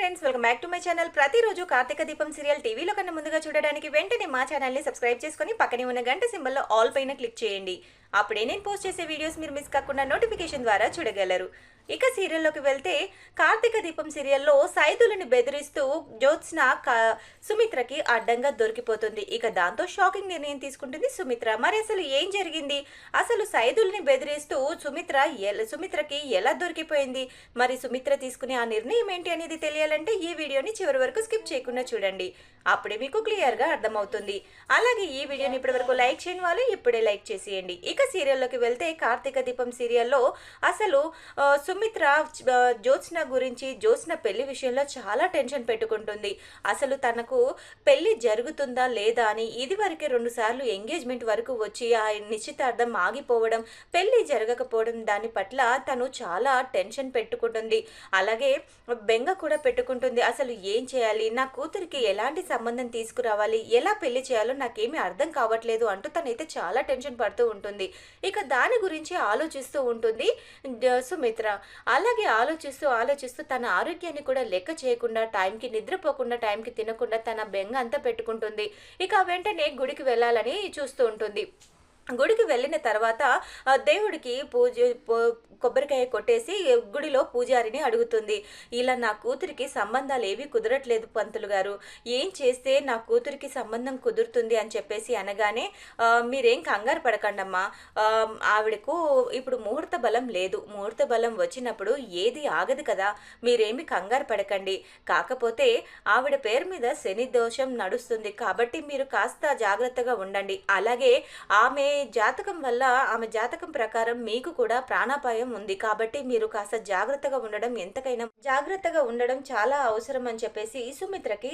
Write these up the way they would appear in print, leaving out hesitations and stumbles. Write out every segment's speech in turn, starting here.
Friends, welcome back to my channel. ప్రతిరోజు కార్తీక దీపం serial టీవీలో కన్నా ముందుగా చూడడానికి వెంటనే మా ఛానల్ని సబ్స్క్రైబ్ చేసుకొని పక్కనే ఉన్న గంట సింబల్లో ఆల్ పైన క్లిక్ చేయండి. అప్పుడే నేను పోస్ట్ చేసే వీడియోస్ మీరు మిస్ కాకుండా నోటిఫికేషన్ ద్వారా చూడగలరు. ఇక సీరియల్లోకి వెళ్తే, కార్తీక దీపం సీరియల్లో సైదులని బెదిరిస్తూ జ్యోత్స్న సుమిత్రకి అడ్డంగా దొరికిపోతుంది. ఇక దాంతో షాకింగ్ నిర్ణయం తీసుకుంటుంది సుమిత్ర. మరి అసలు ఏం జరిగింది? అసలు సైదుల్ని బెదిరిస్తూ సుమిత్రకి ఎలా దొరికిపోయింది? మరి సుమిత్ర తీసుకునే ఆ నిర్ణయం ఏంటి అనేది తెలియాలంటే ఈ వీడియోని చివరి వరకు స్కిప్ చేయకుండా చూడండి. అప్పుడే మీకు క్లియర్గా అర్థమవుతుంది. అలాగే ఈ వీడియోని ఇప్పటివరకు లైక్ చేయని వాళ్ళు ఇప్పుడే లైక్ చేసేయండి. ఇక సీరియల్లోకి వెళ్తే, కార్తీక దీపం సీరియల్లో అసలు సుమిత్ర జ్యోత్స్న గురించి, జ్యోత్స్న పెళ్లి విషయంలో చాలా టెన్షన్ పెట్టుకుంటుంది. అసలు తనకు పెళ్లి జరుగుతుందా లేదా అని ఇదివరకే 2 సార్లు ఎంగేజ్మెంట్ వరకు వచ్చి ఆ నిశ్చితార్థం ఆగిపోవడం, పెళ్లి జరగకపోవడం, దాని పట్ల తను చాలా టెన్షన్ పెట్టుకుంటుంది. అలాగే బెంగ కూడా పెట్టుకుంటుంది. అసలు ఏం చేయాలి, నా కూతురికి ఎలాంటి సంబంధం తీసుకురావాలి, ఎలా పెళ్లి చేయాలో నాకేమీ అర్థం కావట్లేదు అంటూ తనైతే చాలా టెన్షన్ పడుతూ ఉంటుంది. ఇక దాని గురించి ఆలోచిస్తూ ఉంటుంది సుమిత్ర. అలాగే ఆలోచిస్తూ తన ఆరోగ్యాన్ని కూడా లెక్క చేయకుండా, టైంకి నిద్రపోకుండా, టైంకి తినకుండా తన బెంగ అంతా పెట్టుకుంటుంది. ఇక వెంటనే గుడికి వెళ్ళాలని చూస్తూ ఉంటుంది. గుడికి వెళ్ళిన తర్వాత దేవుడికి కొబ్బరికాయ కొట్టేసి గుడిలో పూజారిని అడుగుతుంది. ఇలా నా కూతురికి సంబంధాలు ఏవి కుదరట్లేదు పంతులు గారు, ఏం చేస్తే నా కూతురికి సంబంధం కుదురుతుంది అని చెప్పేసి అనగానే, మీరేం కంగారు పడకండమ్మా, ఆవిడకు ఇప్పుడు ముహూర్త బలం లేదు, ముహూర్త బలం వచ్చినప్పుడు ఏది ఆగదు కదా, మీరేమి కంగారు పడకండి. కాకపోతే ఆవిడ పేరు మీద శని దోషం నడుస్తుంది కాబట్టి మీరు కాస్త జాగ్రత్తగా ఉండండి. అలాగే ఆమె జాతకం ప్రకారం మీకు కూడా ప్రాణాపాయం ఉంది కాబట్టి మీరు కాస్త జాగ్రత్తగా ఉండడం చాలా అవసరం అని చెప్పేసి సుమిత్రకి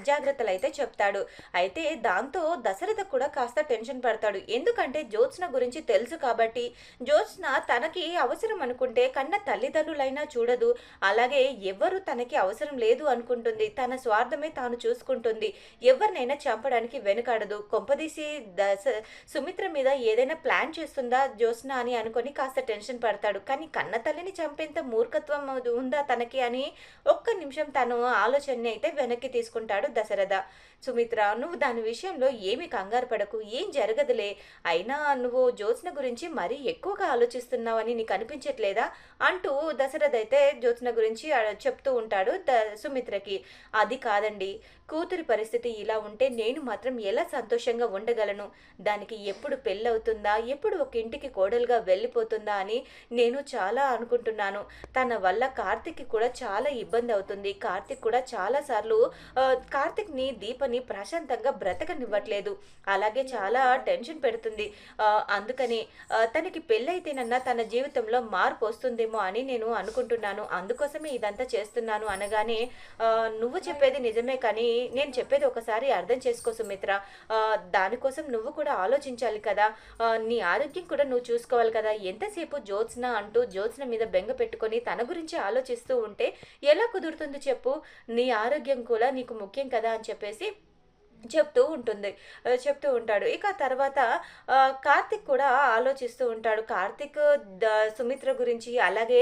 జాగ్రత్తలు అయితే చెప్తాడు. అయితే దాంతో దశరథ కూడా కాస్త టెన్షన్ పడతాడు. ఎందుకంటే జ్యోత్స్న గురించి తెలుసు కాబట్టి, జ్యోత్స్న తనకి అవసరం అనుకుంటే కన్న తల్లిదండ్రులైనా చూడదు, అలాగే ఎవరు తనకి అవసరం లేదు అనుకుంటుంది, తన స్వార్థమే తాను చూసుకుంటుంది, ఎవరినైనా చంపడానికి వెనుకాడదు. కొంపదీసి సుమిత్ర మీద ఏదైనా ప్లాన్ చేస్తుందా జ్యోత్స్న అని అనుకొని కాస్త టెన్షన్ పడతాడు. కానీ కన్న తల్లిని చంపేంత మూర్ఖత్వం ఉందా తనకి అని ఒక్క నిమిషం తను ఆలోచనని అయితే వెనక్కి తీసుకుంటాడు దశరథ. సుమిత్ర, నువ్వు దాని విషయంలో ఏమి కంగారు పడకు, ఏం జరగదులే. అయినా నువ్వు జ్యోత్స్న గురించి మరీ ఎక్కువగా ఆలోచిస్తున్నావని నీకు అనిపించట్లేదా అంటూ దశరథ అయితే జ్యోత్స్న గురించి చెప్తూ ఉంటాడు సుమిత్రకి. అది కాదండి, కూతురి పరిస్థితి ఇలా ఉంటే నేను మాత్రం ఎలా సంతోషంగా ఉండగలను, దానికి ఎప్పుడు పెళ్ళవుతుందా, ఎప్పుడు ఒక ఇంటికి కోడలుగా వెళ్ళిపోతుందా అని నేను చాలా అనుకుంటున్నాను. తన వల్ల కార్తిక్కి కూడా చాలా ఇబ్బంది అవుతుంది. కార్తిక్ కూడా చాలాసార్లు కార్తిక్ని, దీపని ప్రశాంతంగా బ్రతకనివ్వట్లేదు, అలాగే చాలా టెన్షన్ పెడుతుంది. అందుకని తనకి పెళ్ళైతేనన్నా తన జీవితంలో మార్పు వస్తుందేమో అని నేను అనుకుంటున్నాను, అందుకోసమే ఇదంతా చేస్తున్నాను అనగానే, నువ్వు చెప్పేది నిజమే కానీ నేను చెప్పేది ఒకసారి అర్థం చేసుకో సుమిత్ర, దానికోసం నువ్వు కూడా ఆలోచించాలి కదా, నీ ఆరోగ్యం కూడా నువ్వు చూసుకోవాలి కదా. ఎంతసేపు జ్యోత్స్న అంటూ జ్యోత్స్న మీద బెంగ పెట్టుకొని తన గురించి ఆలోచిస్తూ ఉంటే ఎలా కుదురుతుంది చెప్పు, నీ ఆరోగ్యం కూడా నీకు ముఖ్యం కదా అని చెప్పేసి చెప్తూ ఉంటాడు. ఇక తర్వాత కార్తిక్ కూడా ఆలోచిస్తూ ఉంటాడు. కార్తిక్ సుమిత్ర గురించి, అలాగే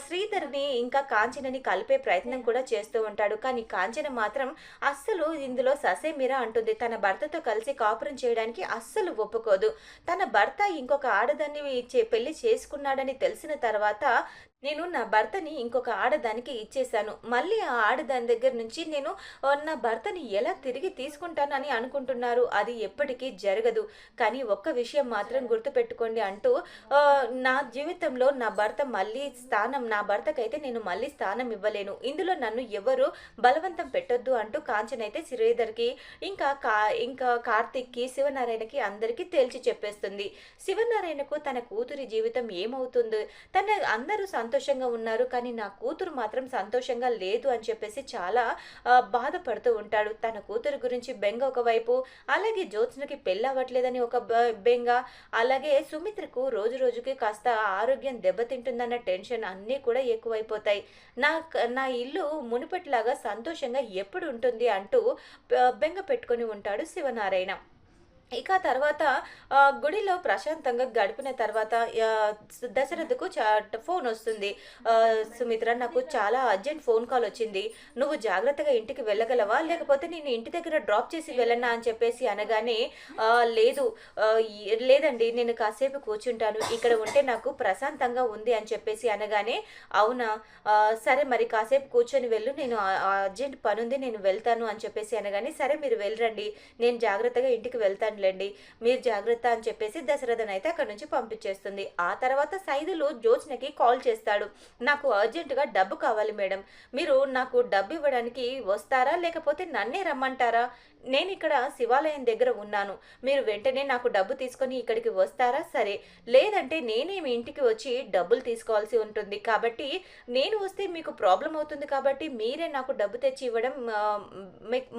శ్రీధర్ని ఇంకా కాంచనని కలిపే ప్రయత్నం కూడా చేస్తూ ఉంటాడు. కానీ కాంచన మాత్రం అస్సలు ఇందులో ససేమిరా అంటుంది. తన భర్తతో కలిసి కాపురం చేయడానికి అస్సలు ఒప్పుకోదు. తన భర్త ఇంకొక ఆడదాన్ని పెళ్లి చేసుకున్నాడని తెలిసిన తర్వాత, నేను నా భర్తని ఇంకొక ఆడదానికి ఇచ్చేశాను, మళ్ళీ ఆ ఆడదాని దగ్గర నుంచి నేను నా భర్తని ఎలా తిరిగి తీసుకుంటానని అనుకుంటున్నారు, అది ఎప్పటికీ జరగదు. కానీ ఒక్క విషయం మాత్రం గుర్తుపెట్టుకోండి అంటూ, నా జీవితంలో నా భర్తకైతే నేను మళ్ళీ స్థానం ఇవ్వలేను, ఇందులో నన్ను ఎవరు బలవంతం పెట్టొద్దు అంటూ కాంచన అయితే శ్రీధర్కి ఇంకా కార్తిక్కి, శివనారాయణకి అందరికీ తేల్చి చెప్పేస్తుంది. శివనారాయణకు తన కూతురి జీవితం ఏమవుతుందో, అందరూ సంతోషంగా ఉన్నారు కానీ నా కూతురు మాత్రం సంతోషంగా లేదు అని చెప్పేసి చాలా బాధపడుతూ ఉంటాడు. తన కూతురు గురించి బెంగ ఒకవైపు, అలాగే జ్యోత్స్నకి పెళ్ళవ్వట్లేదని ఒక బెంగ, అలాగే సుమిత్రకు రోజు రోజుకి కాస్త ఆరోగ్యం దెబ్బతింటుందన్న టెన్షన్ అన్నీ కూడా ఎక్కువైపోతాయి. నా ఇల్లు మునుపటిలాగా సంతోషంగా ఎప్పుడు ఉంటుంది అంటూ బెంగ పెట్టుకొని ఉంటాడు శివనారాయణ. ఇక తర్వాత గుడిలో ప్రశాంతంగా గడిపిన తర్వాత దశరథకు ఫోనొస్తుంది. "సుమిత్ర, నాకు చాలా అర్జెంట్ ఫోన్ కాల్ వచ్చింది. నువ్వు జాగ్రత్తగా ఇంటికి వెళ్ళగలవా? లేకపోతే నేను ఇంటి దగ్గర డ్రాప్ చేసి వెళ్ళనా?" అని చెప్పేసి అనగానే, లేదు, లేదండి, నేను కాసేపు కూర్చుంటాను. ఇక్కడ ఉంటే నాకు ప్రశాంతంగా ఉంది" అని చెప్పేసి అనగానే, "అవునా? సరే, మరి కాసేపు కూర్చొని వెళ్ళు. నేను అర్జెంట్ పనుంది, నేను వెళ్తాను" అని చెప్పేసి అనగానే, "సరే, మీరు వెళ్ళిరండి. నేను జాగ్రత్తగా ఇంటికి వెళ్తానులెండి. మీరు జాగ్రత్త" అని చెప్పేసి దశరథనైతే అక్కడి నుంచి పంపించేస్తుంది. ఆ తర్వాత సైదులు జ్యోత్స్నకి కాల్ చేస్తాడు. "నాకు అర్జెంటుగా డబ్బు కావాలి మేడం. మీరు నాకు డబ్బు ఇవ్వడానికి వస్తారా? లేకపోతే నన్నే రమ్మంటారా? నేనిక్కడ శివాలయం దగ్గర ఉన్నాను. మీరు వెంటనే నాకు డబ్బు తీసుకొని ఇక్కడికి వస్తారా? సరే. లేదంటే నేనే మీ ఇంటికి వచ్చి డబ్బులు తీసుకోవాల్సి ఉంటుంది. కాబట్టి నేను వస్తే మీకు ప్రాబ్లమ్ అవుతుంది కాబట్టి మీరే నాకు డబ్బు తెచ్చి ఇవ్వడం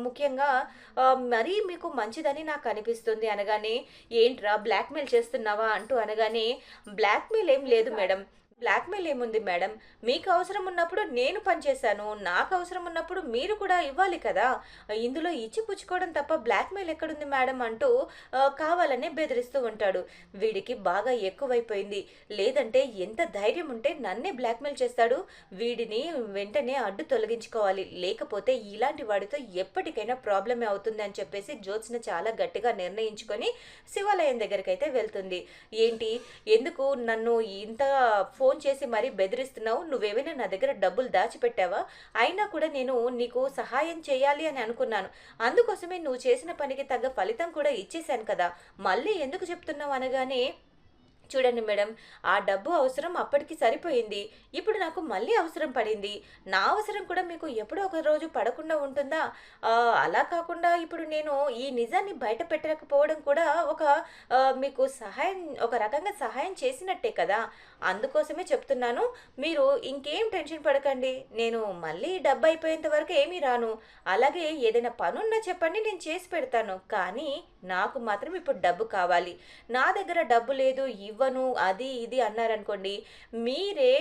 ముఖ్యంగా మరీ మీకు మంచిదని నాకు అనిపిస్తుంది" అనగానే, "ఏంట్రా, బ్లాక్‌మెయిల్ చేస్తున్నావా?" అంటూ అనగానే, "బ్లాక్‌మెయిల్ ఏం లేదు మేడం. బ్లాక్‌మెయిల్ ఏముంది మేడం? మీకు అవసరం ఉన్నప్పుడు నేను పనిచేశాను. నాకు అవసరం ఉన్నప్పుడు మీరు కూడా ఇవ్వాలి కదా! ఇందులో ఇచ్చి పుచ్చుకోవడం తప్ప బ్లాక్‌మెయిల్ ఎక్కడుంది మేడం" అంటూ కావాలనే బెదిరిస్తూ ఉంటాడు. వీడికి బాగా ఎక్కువైపోయింది. లేదంటే ఎంత ధైర్యం ఉంటే నన్నే బ్లాక్‌మెయిల్ చేస్తాడు. వీడిని వెంటనే అడ్డు తొలగించుకోవాలి. లేకపోతే ఇలాంటి వాడితో ఎప్పటికైనా ప్రాబ్లమే అవుతుంది అని చెప్పేసి జ్యోత్స్న చాలా గట్టిగా నిర్ణయించుకొని శివాలయం దగ్గరికైతే వెళ్తుంది. "ఏంటి, ఎందుకు నన్ను ఇంత ఫోన్ చేసి మరీ బెదిరిస్తున్నావు? నువ్వేమైనా నా దగ్గర డబ్బులు దాచిపెట్టావా? అయినా కూడా నేను నీకు సహాయం చేయాలి అని అనుకున్నాను. అందుకోసమే నువ్వు చేసిన పనికి తగ్గ ఫలితం కూడా ఇచ్చేశాను కదా! మళ్ళీ ఎందుకు చెప్తున్నావు?" అనగానే, "చూడండి మేడం, ఆ డబ్బు అవసరం అప్పటికి సరిపోయింది. ఇప్పుడు నాకు మళ్ళీ అవసరం పడింది. నా అవసరం కూడా మీకు ఎప్పుడో ఒక రోజు పడకుండా ఉంటుందా? అలా కాకుండా ఇప్పుడు నేను ఈ నిజాన్ని బయట పెట్టకపోవడం కూడా మీకు ఒక రకంగా సహాయం చేసినట్టే కదా! అందుకోసమే చెప్తున్నాను. మీరు ఇంకేం టెన్షన్ పడకండి. నేను మళ్ళీ డబ్బు అయిపోయేంత వరకు ఏమీ రాను. అలాగే ఏదైనా పనున్నా చెప్పండి, నేను చేసి పెడతాను. కానీ నాకు మాత్రం ఇప్పుడు డబ్బు కావాలి. నా దగ్గర డబ్బు లేదు, ఇవ్వను, అది ఇది అన్నారనుకోండి, మీరే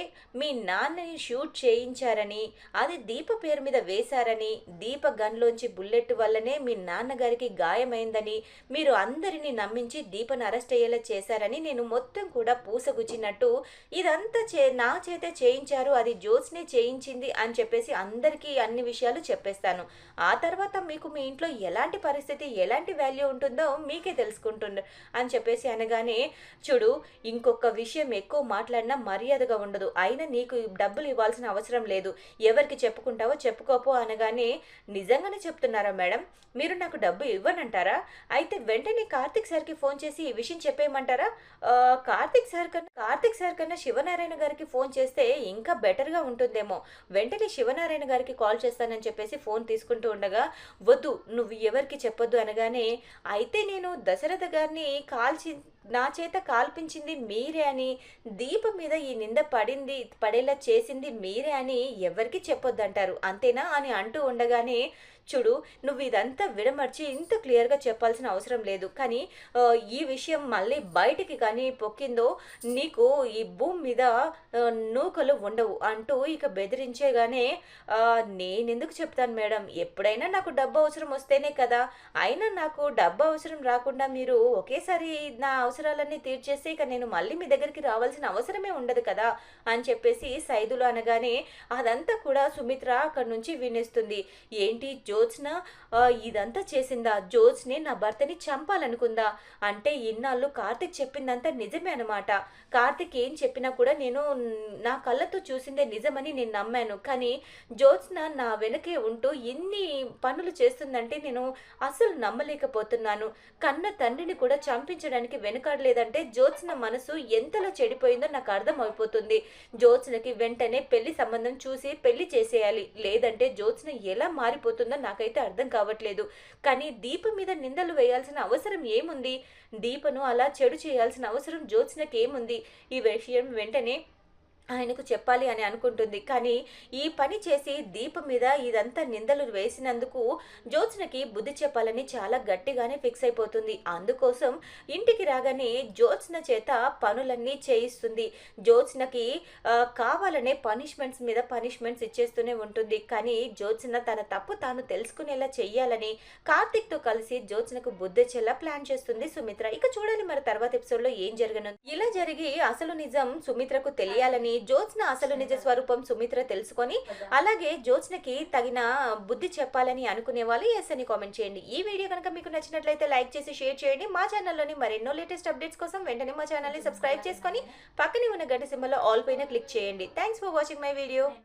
మీ నాన్నని షూట్ చేయించారని, అది దీప పేరు మీద వేశారని, దీప గన్లోంచి బుల్లెట్ వల్లనే మీ నాన్నగారికి గాయమైందని మీరు అందరినీ నమ్మించి దీపను అరెస్ట్ అయ్యేలా చేశారని నేను మొత్తం కూడా పూసగుచ్చినట్టు ఇదంతా నా చేతే చేయించారు, అది జ్యోత్స్నే చేయించింది అని చెప్పేసి అందరికీ అన్ని విషయాలు చెప్పేస్తాను. ఆ తర్వాత మీకు మీ ఇంట్లో ఎలాంటి పరిస్థితి, ఎలాంటి వాల్యూ ఉంటుందో మీకే తెలుసుకుంటుంది" అని చెప్పేసి అనగానే, "చూడు, ఇంకొక విషయం ఎక్కువ మాట్లాడినా మర్యాదగా ఉండదు. అయినా నీకు ఈ డబ్బులు ఇవ్వాల్సిన అవసరం లేదు. ఎవరికి చెప్పుకుంటావో చెప్పుకోపో" అనగానే, "నిజంగానే చెప్తున్నారా మేడం? మీరు నాకు డబ్బు ఇవ్వనంటారా? అయితే వెంటనే కార్తీక్ సార్‌కి ఫోన్ చేసి ఈ విషయం చెప్పేయమంటారా? కార్తీక్ సార్ కన్నా శివనారాయణ గారికి ఫోన్ చేస్తే ఇంకా బెటర్‌గా ఉంటుందేమో. వెంటనే శివనారాయణ గారికి కాల్ చేస్తానని" చెప్పేసి ఫోన్ తీసుకుంటూ ఉండగా, "వద్దు, నువ్వు ఎవరికీ చెప్పొద్దు" అనగానే, "అయితే నేను దశరథ గారిని నా చేత కాల్పించింది మీరే అని, దీప మీద ఈ నింద పడేలా చేసింది మీరే అని ఎవ్వరికీ చెప్పొద్దంటారు. అంతేనా?" అని అంటూ ఉండగానే, "చూడు, నువ్వు ఇదంతా విడమర్చి ఇంత క్లియర్‌గా చెప్పాల్సిన అవసరం లేదు. కానీ ఈ విషయం మళ్ళీ బయటికి కానీ పొక్కిందో నీకు ఈ భూమి మీద నూకలు ఉండవు" అంటూ ఇక బెదిరించేగానే, "నేనెందుకు చెప్తాను మేడం? ఎప్పుడైనా నాకు డబ్బు అవసరం వస్తేనే కదా! అయినా నాకు డబ్బు అవసరం రాకుండా మీరు ఒకేసారి నా అవసరాలన్నీ తీర్చేస్తే ఇక నేను మళ్ళీ మీ దగ్గరికి రావాల్సిన అవసరమే ఉండదు కదా" అని చెప్పేసి సైదులు అనగానే, అదంతా కూడా సుమిత్ర అక్కడి నుంచి వినేస్తుంది. ఏంటి, జ్యోత్స్న ఇదంతా చేసిందా? జ్యోత్స్నే నా భర్తని చంపాలనుకుందా? అంటే ఇన్నాళ్ళు కార్తీక్ చెప్పిందంతా నిజమే అనమాట. కార్తీక్ ఏం చెప్పినా కూడా నేను నా కళ్ళతో చూసిందే నిజమని నేను నమ్మాను. కానీ జ్యోత్స్న నా వెనకే ఉంటూ ఇన్ని పనులు చేస్తుందంటే నేను అస్సలు నమ్మలేకపోతున్నాను. కన్న తండ్రిని కూడా చంపించడానికి వెనుకాడలేదంటే జ్యోత్స్న మనసు ఎంతలా చెడిపోయిందో నాకు అర్థమైపోతుంది. జ్యోత్స్నకి వెంటనే పెళ్లి సంబంధం చూసి పెళ్లి చేసేయాలి. లేదంటే జ్యోత్స్న ఎలా మారిపోతుందో నాకైతే అర్థం కావట్లేదు. కానీ దీప మీద నిందలు వేయాల్సిన అవసరం ఏముంది? దీపను అలా చెడు చేయాల్సిన అవసరం జ్యోత్స్నకి ఏముంది? ఈ విషయం వెంటనే ఆయనకు చెప్పాలి అని అనుకుంటుంది. కానీ ఈ పని చేసి దీపం మీద ఇదంతా నిందలు వేసినందుకు జ్యోత్స్నకి బుద్ధి చెప్పాలని చాలా గట్టిగానే ఫిక్స్ అయిపోతుంది. అందుకోసం ఇంటికి రాగానే జ్యోత్స్న చేత పనులన్నీ చేయిస్తుంది. జ్యోత్స్నకి కావాలనే పనిష్మెంట్స్ మీద పనిష్మెంట్స్ ఇచ్చేస్తూనే ఉంటుంది. కానీ జ్యోత్స్న తన తప్పు తాను తెలుసుకునేలా చెయ్యాలని కార్తీక్‌తో కలిసి జ్యోత్స్నకు బుద్ధిచ్చేలా ప్లాన్ చేస్తుంది సుమిత్ర. ఇక చూడాలి మరి తర్వాత ఎపిసోడ్‌లో ఏం జరగనుంది. ఇలా జరిగి అసలు నిజం సుమిత్రకు తెలియాలని జ్యోత్స్న అసలు నిజ స్వరూపం సుమిత్ర తెలుసుకొని అలాగే జ్యోత్స్నకి తగిన బుద్ధి చెప్పాలని అనుకునే వాళ్ళు ఎస్ అని కామెంట్ చేయండి. ఈ వీడియో కనుక మీకు నచ్చినట్లయితే లైక్ చేసి షేర్ చేయండి. మా ఛానల్లోని మరెన్నో లేటెస్ట్ అప్డేట్స్ కోసం వెంటనే మా ఛానల్ని సబ్స్క్రైబ్ చేసుకొని పక్కనే ఉన్న గంట సింబల్లో ఆల్ పైన క్లిక్ చేయండి. Thanks for watching my video.